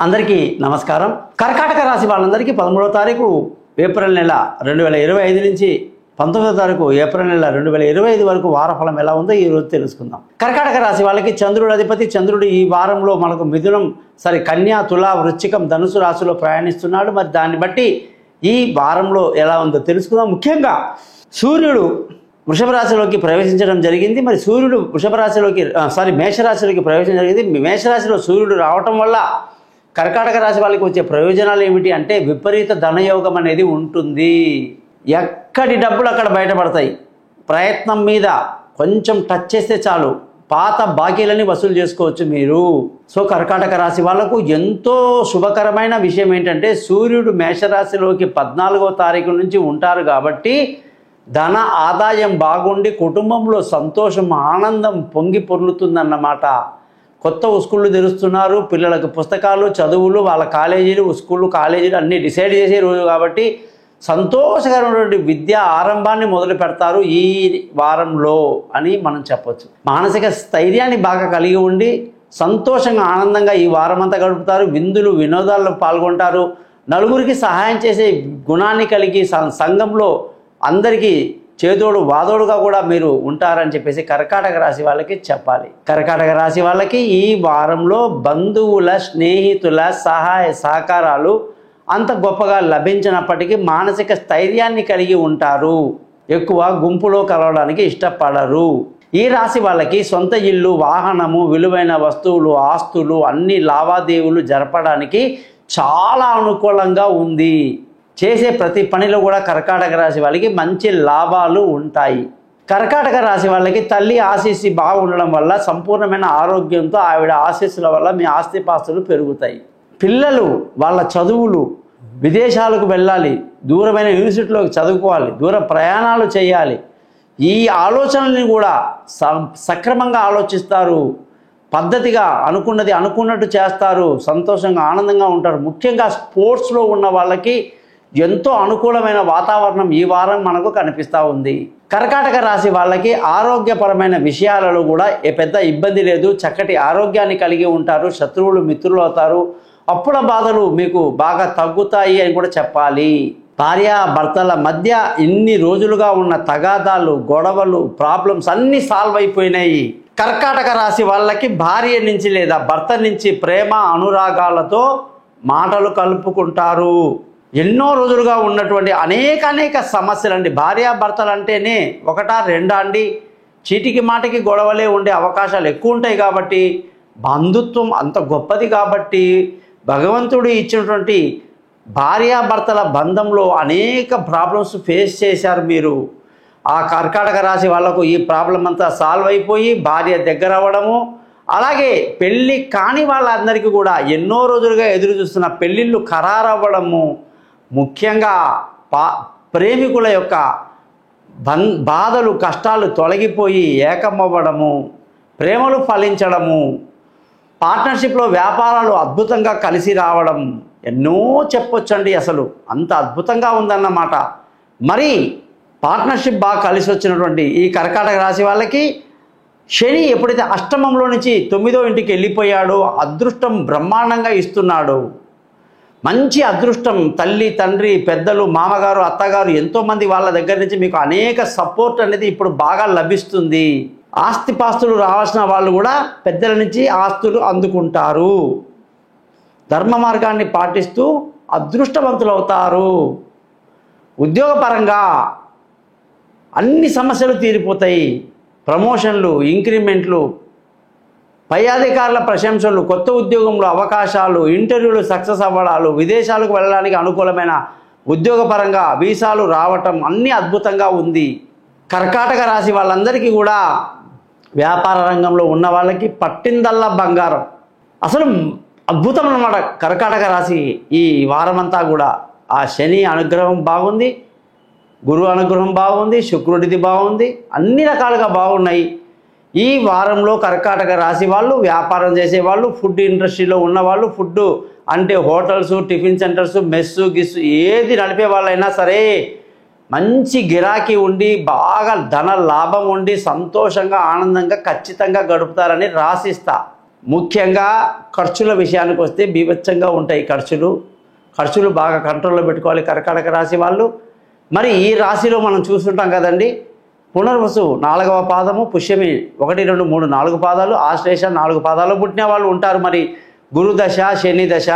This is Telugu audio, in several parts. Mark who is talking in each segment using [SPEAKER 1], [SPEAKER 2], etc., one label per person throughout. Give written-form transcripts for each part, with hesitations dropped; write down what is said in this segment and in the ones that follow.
[SPEAKER 1] అందరికీ నమస్కారం. కర్కాటక రాశి వాళ్ళందరికీ 13వ తారీఖు ఏప్రిల్ నెల 2025 నుంచి 19వ తారీఖు ఏప్రిల్ నెల 2025 వరకు వారఫలం ఎలా ఉందో ఈరోజు తెలుసుకుందాం. కర్కాటక రాశి వాళ్ళకి చంద్రుడు అధిపతి. చంద్రుడు ఈ వారంలో మనకు మిథునం, కన్యా, తుల, వృశ్చికం, ధనుసు రాశిలో ప్రయాణిస్తున్నాడు. మరి దాన్ని బట్టి ఈ వారంలో ఎలా ఉందో తెలుసుకుందాం. ముఖ్యంగా సూర్యుడు వృషభ రాశిలోకి ప్రవేశించడం జరిగింది. మరి సూర్యుడు మేషరాశిలోకి ప్రవేశించడం జరిగింది. మేషరాశిలో సూర్యుడు రావటం వల్ల కర్కాటక రాశి వాళ్ళకి వచ్చే ప్రయోజనాలు ఏమిటి అంటే విపరీత ధనయోగం అనేది ఉంటుంది. ఎక్కడి డబ్బులు అక్కడ బయటపడతాయి. ప్రయత్నం మీద కొంచెం టచ్ చేస్తే చాలు పాత బాకీలని వసూలు చేసుకోవచ్చు మీరు. కర్కాటక రాశి వాళ్ళకు ఎంతో శుభకరమైన విషయం ఏంటంటే సూర్యుడు మేషరాశిలోకి 14వ తారీఖు నుంచి ఉంటారు కాబట్టి ధన ఆదాయం బాగుండి కుటుంబంలో సంతోషం, ఆనందం పొంగి పొర్లుతుందన్నమాట. కొత్త స్కూళ్ళు తెరుస్తున్నారు. పిల్లలకు పుస్తకాలు, చదువులు, వాళ్ళ కాలేజీలు, స్కూళ్ళు, కాలేజీలు అన్నీ డిసైడ్ చేసే రోజు కాబట్టి సంతోషకరమైనటువంటి విద్యా ఆరంభాన్ని మొదలు పెడతారు ఈ వారంలో అని మనం చెప్పొచ్చు. మానసిక స్థైర్యాన్ని బాగా కలిగి ఉండి సంతోషంగా ఆనందంగా ఈ వారం అంతా గడుపుతారు. విందులు, వినోదాల్లో పాల్గొంటారు. నలుగురికి సహాయం చేసే గుణాన్ని కలిగి సంఘంలో అందరికీ చేదోడు వాదోడుగా కూడా మీరు ఉంటారని చెప్పేసి కర్కాటక రాశి వాళ్ళకి చెప్పాలి. కర్కాటక రాశి వాళ్ళకి ఈ వారంలో బంధువుల, స్నేహితుల సహాయ సహకారాలు అంత గొప్పగా లభించినప్పటికీ మానసిక స్థైర్యాన్ని కలిగి ఉంటారు. ఎక్కువ గుంపులో కలవడానికి ఇష్టపడరు. ఈ రాశి వాళ్ళకి సొంత ఇల్లు, వాహనము, విలువైన వస్తువులు, ఆస్తులు, అన్ని లావాదేవీలు జరపడానికి చాలా అనుకూలంగా ఉంది. చేసే ప్రతి పనిలో కూడా కర్కాటక రాశి వాళ్ళకి మంచి లాభాలు ఉంటాయి. కర్కాటక రాశి వాళ్ళకి తల్లి ఆశీస్సు బాగుండడం వల్ల సంపూర్ణమైన ఆరోగ్యంతో ఆవిడ ఆశీస్సుల వల్ల మీ ఆస్తిపాస్తులు పెరుగుతాయి. పిల్లలు వాళ్ళ చదువులు, విదేశాలకు వెళ్ళాలి, దూరమైన యూనివర్సిటీలోకి చదువుకోవాలి, దూర ప్రయాణాలు చేయాలి. ఈ ఆలోచనల్ని కూడా సక్రమంగా ఆలోచిస్తారు. పద్ధతిగా అనుకున్నది అనుకున్నట్టు చేస్తారు. సంతోషంగా ఆనందంగా ఉంటారు. ముఖ్యంగా స్పోర్ట్స్లో ఉన్న వాళ్ళకి ఎంతో అనుకూలమైన వాతావరణం ఈ వారం మనకు కనిపిస్తూ ఉంది. కర్కాటక రాశి వాళ్ళకి ఆరోగ్యపరమైన విషయాలలో కూడా పెద్ద ఇబ్బంది లేదు. చక్కటి ఆరోగ్యాన్ని కలిగి ఉంటారు. శత్రువులు మిత్రులు అవుతారు. అప్పుల బాధలు మీకు బాగా తగ్గుతాయి అని కూడా చెప్పాలి. భార్యాభర్తల మధ్య ఇన్ని రోజులుగా ఉన్న తగాదాలు, గొడవలు, ప్రాబ్లమ్స్ అన్నీ సాల్వ్ అయిపోయినాయి. కర్కాటక రాశి వాళ్ళకి భార్య నుంచి లేదా భర్త నుంచి ప్రేమ అనురాగాలతో మాటలు కలుపుకుంటారు. ఎన్నో రోజులుగా ఉన్నటువంటి అనేక సమస్యలండి. భార్యాభర్తలు అంటేనే ఒకటా రెండా అండి, చీటికి మాటికి గొడవలే ఉండే అవకాశాలు ఎక్కువ ఉంటాయి. కాబట్టి బంధుత్వం అంత గొప్పది కాబట్టి భగవంతుడు ఇచ్చినటువంటి భార్యాభర్తల బంధంలో అనేక ప్రాబ్లమ్స్ ఫేస్ చేశారు మీరు. ఆ కర్కాటక రాశి వాళ్ళకు ఈ ప్రాబ్లం అంతా సాల్వ్ అయిపోయి భార్య దగ్గర అవ్వడము, అలాగే పెళ్ళి కాని వాళ్ళందరికీ కూడా ఎన్నో రోజులుగా ఎదురు చూస్తున్న పెళ్ళిళ్ళు ఖరారవ్వడము, ముఖ్యంగా ప్రేమికుల యొక్క బాధలు, కష్టాలు తొలగిపోయి ఏకమవ్వడము, ప్రేమలు ఫలించడము, పార్ట్నర్షిప్లో వ్యాపారాలు అద్భుతంగా కలిసి రావడం, ఎన్నో చెప్పొచ్చండి. అసలు అంత అద్భుతంగా ఉందన్నమాట. మరి పార్ట్నర్షిప్ బాగా కలిసి వచ్చినటువంటి ఈ కర్కాటక రాశి వాళ్ళకి శని ఎప్పుడైతే అష్టమంలో నుంచి 9వ ఇంటికి వెళ్ళిపోయాడో అదృష్టం బ్రహ్మాండంగా ఇస్తున్నాడు. మంచి అదృష్టం. తల్లి, తండ్రి, పెద్దలు, మామగారు, అత్తగారు ఎంతోమంది వాళ్ళ దగ్గర నుంచి మీకు అనేక సపోర్ట్ అనేది ఇప్పుడు బాగా లభిస్తుంది. ఆస్తిపాస్తులు రావాల్సిన వాళ్ళు కూడా పెద్దల నుంచి ఆస్తులు అందుకుంటారు. ధర్మ మార్గాన్ని పాటిస్తూ అదృష్టవంతులు అవుతారు. ఉద్యోగపరంగా అన్ని సమస్యలు తీరిపోతాయి. ప్రమోషన్లు, ఇంక్రిమెంట్లు, పై అధికారుల ప్రశంసలు, కొత్త ఉద్యోగంలో అవకాశాలు, ఇంటర్వ్యూలు సక్సెస్ అవ్వడాలు, విదేశాలకు వెళ్ళడానికి అనుకూలమైన ఉద్యోగపరంగా వీసాలు రావటం అన్నీ అద్భుతంగా ఉంది. కర్కాటక రాశి వాళ్ళందరికీ కూడా వ్యాపార రంగంలో ఉన్న వాళ్ళకి పట్టిందల్లా బంగారం. అసలు అద్భుతం అన్నమాట. కర్కాటక రాశి ఈ వారమంతా కూడా ఆ శని అనుగ్రహం బాగుంది, గురువు అనుగ్రహం బాగుంది, శుక్రుడిది బాగుంది, అన్ని రకాలుగా బాగున్నాయి. ఈ వారంలో కర్కాటక రాశి వాళ్ళు, వ్యాపారం చేసేవాళ్ళు, ఫుడ్ ఇండస్ట్రీలో ఉన్నవాళ్ళు, ఫుడ్ అంటే హోటల్స్, టిఫిన్ సెంటర్స్, మెస్సు గిస్సు ఏది నడిపే వాళ్ళైనా సరే మంచి గిరాకీ ఉండి బాగా ధన లాభం ఉండి సంతోషంగా ఆనందంగా ఖచ్చితంగా గడుపుతారని రాసిస్తా. ముఖ్యంగా ఖర్చుల విషయానికి వస్తే బీభత్సంగా ఉంటాయి ఖర్చులు బాగా కంట్రోల్లో పెట్టుకోవాలి కర్కాటక రాశి వాళ్ళు. మరి ఈ రాశిలో మనం చూస్తుంటాం కదండి, పునర్వసు 4వ పాదము, పుష్యమి 1, 2, 3, 4 పాదాలు, ఆశ్లేష 4 పాదాలు పుట్టిన వాళ్ళు ఉంటారు. మరి గురు దశ, శని దశ,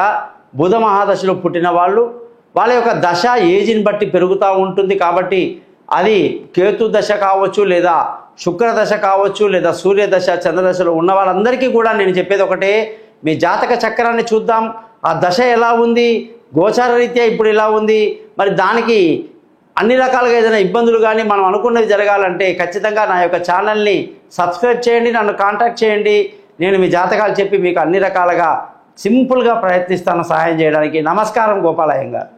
[SPEAKER 1] బుధ మహాదశలో పుట్టిన వాళ్ళు వాళ్ళ యొక్క దశ ఏజ్ని బట్టి పెరుగుతూ ఉంటుంది. కాబట్టి అది కేతు దశ కావచ్చు, లేదా శుక్ర దశ కావచ్చు, లేదా సూర్య దశ, చంద్రదశలో ఉన్న వాళ్ళందరికీ కూడా నేను చెప్పేది ఒకటే, మీ జాతక చక్రాన్ని చూద్దాం. ఆ దశ ఎలా ఉంది, గోచార రీత్యా ఇప్పుడు ఎలా ఉంది, మరి దానికి అన్ని రకాలుగా ఏదైనా ఇబ్బందులు కానీ మనం అనుకున్నది జరగాలంటే ఖచ్చితంగా నా యొక్క ఛానల్ని సబ్స్క్రైబ్ చేయండి, నన్ను కాంటాక్ట్ చేయండి. నేను మీ జాతకాలు చెప్పి మీకు అన్ని రకాలుగా సింపుల్గా ప్రయత్నిస్తాను సహాయం చేయడానికి. నమస్కారం, గోపాలయ్య గారు.